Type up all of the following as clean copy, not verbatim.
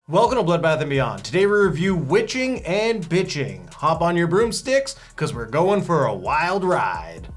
Welcome to Bloodbath and Beyond. Today we review Witching and Bitching. Hop on your broomsticks, because we're going for a wild ride.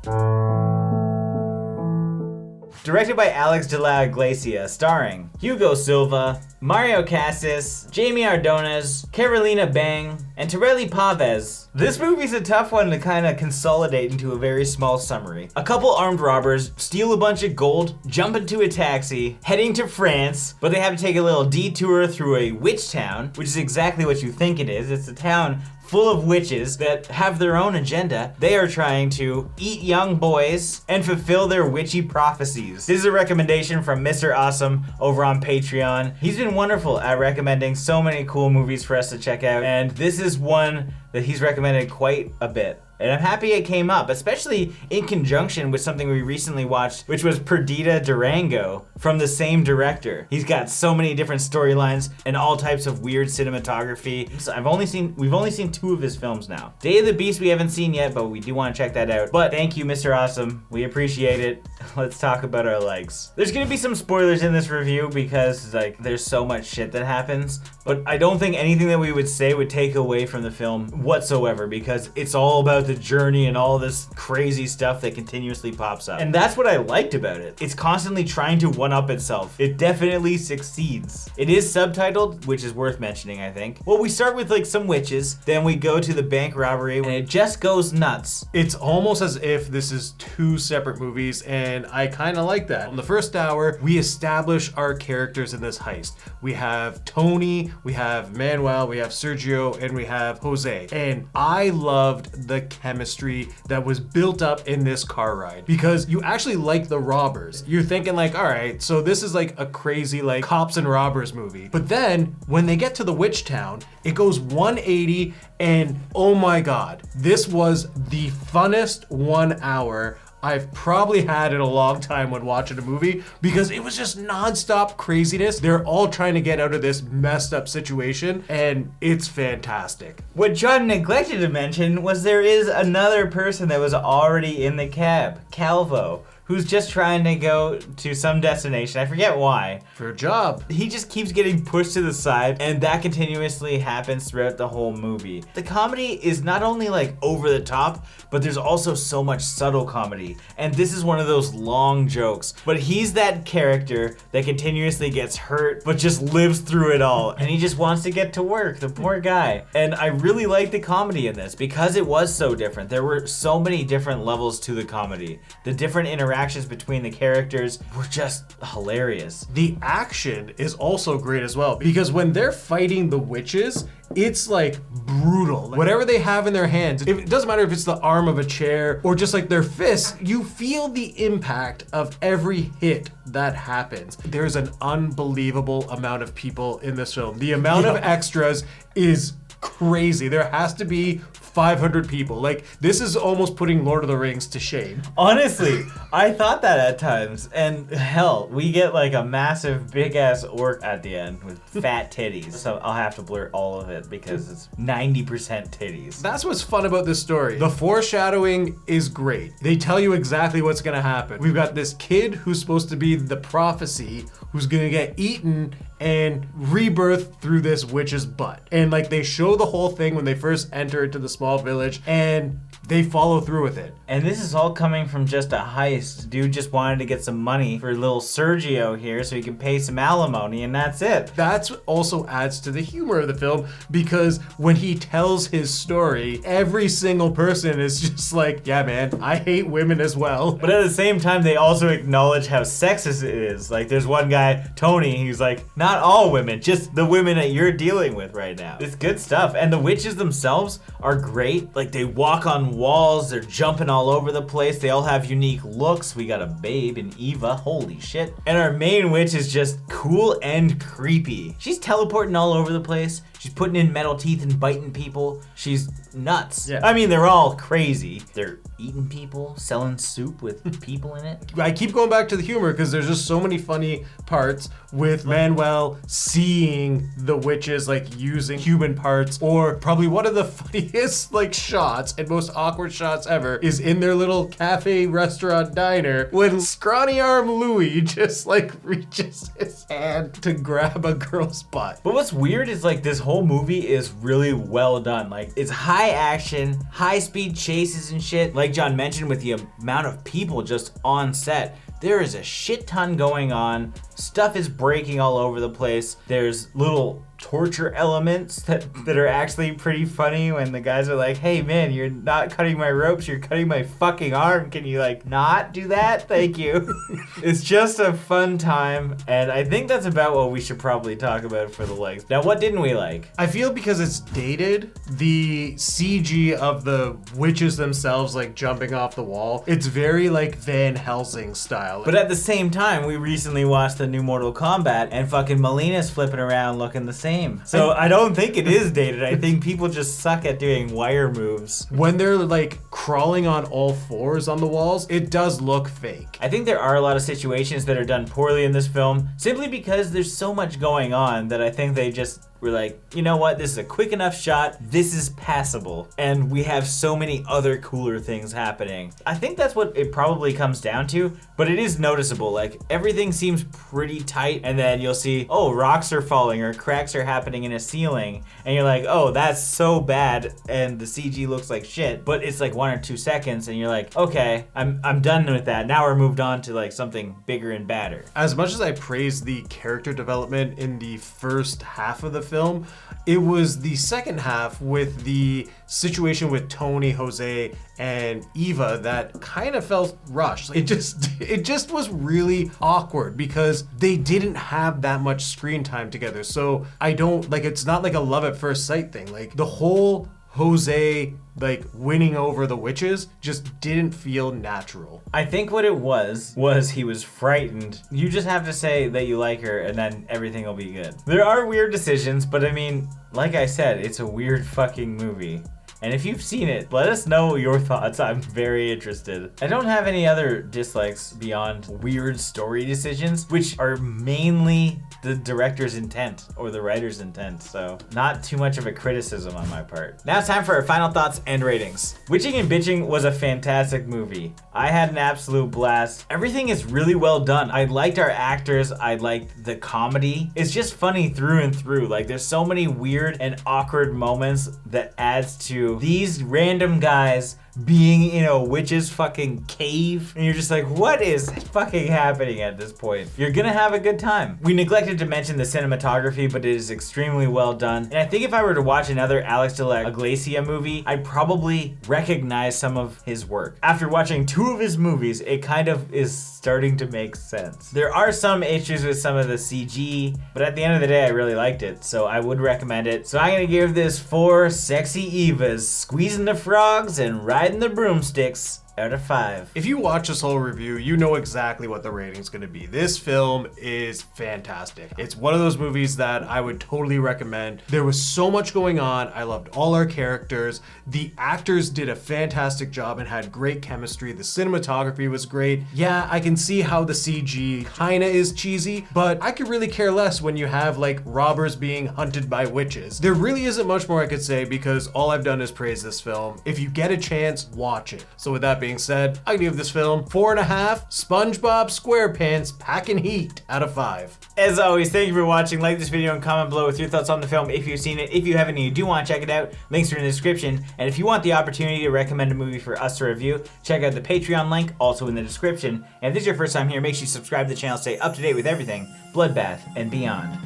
Directed by Álex de la Iglesia, starring Hugo Silva, Mario Casas, Jamie Ardones, Carolina Bang, and Torelli Pavez. This movie's a tough one to kind of consolidate into a very small summary. A couple armed robbers steal a bunch of gold, jump into a taxi, heading to France, but they have to take a little detour through a witch town, which is exactly what you think it is. It's a town full of witches that have their own agenda. They are trying to eat young boys and fulfill their witchy prophecies. This is a recommendation from Mr. Awesome over on Patreon. He's been wonderful at recommending so many cool movies for us to check out, and this is one that he's recommended quite a bit. And I'm happy it came up, especially in conjunction with something we recently watched, which was Perdita Durango from the same director. He's got so many different storylines and all types of weird cinematography. So we've only seen 2 of his films now. Day of the Beast we haven't seen yet, but we do want to check that out. But thank you, Mr. Awesome. We appreciate it. Let's talk about our likes. There's gonna be some spoilers in this review because there's so much shit that happens, but I don't think anything that we would say would take away from the film whatsoever, because it's all about the journey and all this crazy stuff that continuously pops up. And that's what I liked about it. It's constantly trying to one-up itself. It definitely succeeds. It is subtitled, which is worth mentioning, I think. Well, we start with some witches, then we go to the bank robbery, and it just goes nuts. It's almost as if this is 2 separate movies, and I kind of like that. In the first hour, we establish our characters in this heist. We have Tony, we have Manuel, we have Sergio, and we have Jose. And I loved the chemistry that was built up in this car ride, because you actually like the robbers. You're thinking all right, so this is a crazy cops and robbers movie. But then when they get to the witch town, it goes 180, and oh my God, this was the funnest 1 hour I've probably had in a long time when watching a movie, because it was just nonstop craziness. They're all trying to get out of this messed up situation, and it's fantastic. What John neglected to mention was there is another person that was already in the cab, Calvo, who's just trying to go to some destination. I forget why. For a job. He just keeps getting pushed to the side, and that continuously happens throughout the whole movie. The comedy is not only over the top, but there's also so much subtle comedy. And this is one of those long jokes. But he's that character that continuously gets hurt, but just lives through it all. And he just wants to get to work, the poor guy. And I really like the comedy in this because it was so different. There were so many different levels to the comedy. The different interactions between the characters were just hilarious. The action is also great as well, because when they're fighting the witches, it's brutal. Whatever they have in their hands, it doesn't matter if it's the arm of a chair or just their fists, you feel the impact of every hit that happens. There's an unbelievable amount of people in this film. The amount of extras is crazy. There has to be 500 people. This is almost putting Lord of the Rings to shame. Honestly, I thought that at times. And hell, we get a massive big ass orc at the end with fat titties. So I'll have to blur all of it because it's 90% titties. That's what's fun about this story. The foreshadowing is great. They tell you exactly what's gonna happen. We've got this kid who's supposed to be the prophecy, who's gonna get eaten and rebirth through this witch's butt. And they show the whole thing when they first enter into the small village, and they follow through with it. And this is all coming from just a heist. Dude just wanted to get some money for little Sergio here so he can pay some alimony, and that's it. That's what also adds to the humor of the film, because when he tells his story, every single person is just yeah, man, I hate women as well. But at the same time, they also acknowledge how sexist it is. There's one guy, Tony, he's not all women, just the women that you're dealing with right now. It's good stuff. And the witches themselves are great. They walk on walls, they're jumping all over the place, they all have unique looks. We got a babe and Eva, holy shit. And our main witch is just cool and creepy. She's teleporting all over the place. She's putting in metal teeth and biting people. She's nuts. Yeah. I mean, they're all crazy. They're eating people, selling soup with people in it. I keep going back to the humor because there's just so many funny parts with Manuel seeing the witches like using human parts, or probably one of the funniest like shots and most awkward shots ever is in their little cafe restaurant diner when scrawny arm Louis just like reaches his hand to grab a girl's butt. But what's weird is like this whole movie is really well done. Like it's high action, high speed chases and shit. Like John mentioned, with the amount of people just on set, there is a shit ton going on. Stuff is breaking all over the place. There's little torture elements that are actually pretty funny when the guys are like, hey man, you're not cutting my ropes, you're cutting my fucking arm. Can you like not do that? Thank you. It's just a fun time, and I think that's about what we should probably talk about for the legs. Now, what didn't we like? I feel because it's dated, the CG of the witches themselves like jumping off the wall, it's very like Van Helsing style. But at the same time, we recently watched the new Mortal Kombat, and fucking Melina's flipping around looking the same. So I don't think it is dated. I think people just suck at doing wire moves. When they're like crawling on all fours on the walls, it does look fake. I think there are a lot of situations that are done poorly in this film, simply because there's so much going on that I think they just were like, you know what, this is a quick enough shot, this is passable, and we have so many other cooler things happening. I think that's what it probably comes down to, but it is noticeable. Like, everything seems pretty tight, and then you'll see, oh, rocks are falling or cracks are happening in a ceiling, and you're like, oh, that's so bad, and the CG looks like shit, but it's like 1 or 2 seconds, and you're like, okay, I'm done with that. Now we're moved on to like something bigger and badder. As much as I praise the character development in the first half of the film, it was the second half with the situation with Tony, Jose, and Eva that kind of felt rushed. It just was really awkward because they didn't have that much screen time together. So I don't like, it's not like a love at first sight thing. Like the whole Jose like winning over the witches just didn't feel natural. I think what it was he was frightened. You just have to say that you like her and then everything will be good. There are weird decisions, but I mean, like I said, it's a weird fucking movie. And if you've seen it, let us know your thoughts. I'm very interested. I don't have any other dislikes beyond weird story decisions, which are mainly the director's intent or the writer's intent. So not too much of a criticism on my part. Now it's time for our final thoughts and ratings. Witching and Bitching was a fantastic movie. I had an absolute blast. Everything is really well done. I liked our actors. I liked the comedy. It's just funny through and through. Like there's so many weird and awkward moments that adds to these random guys being in a witch's fucking cave, and you're just like, what is fucking happening at this point? You're gonna have a good time. We neglected to mention the cinematography, but it is extremely well done. And I think if I were to watch another Álex de la Iglesia movie, I'd probably recognize some of his work. After watching 2 of his movies, it kind of is starting to make sense. There are some issues with some of the CG, but at the end of the day, I really liked it, so I would recommend it. So I'm gonna give this 4 sexy Evas squeezing the frogs and riding the broomsticks out of 5. If you watch this whole review, you know exactly what the rating's gonna be. This film is fantastic. It's one of those movies that I would totally recommend. There was so much going on. I loved all our characters. The actors did a fantastic job and had great chemistry. The cinematography was great. Yeah, I can see how the CG kinda is cheesy, but I could really care less when you have like robbers being hunted by witches. There really isn't much more I could say because all I've done is praise this film. If you get a chance, watch it. So with that being said, I give this film 4.5 SpongeBob SquarePants packing heat out of 5. As always, thank you for watching. Like this video and comment below with your thoughts on the film if you've seen it. If you haven't and you do want to check it out, links are in the description. And if you want the opportunity to recommend a movie for us to review, check out the Patreon link, also in the description. And if this is your first time here, make sure you subscribe to the channel to stay up to date with everything Bloodbath and beyond.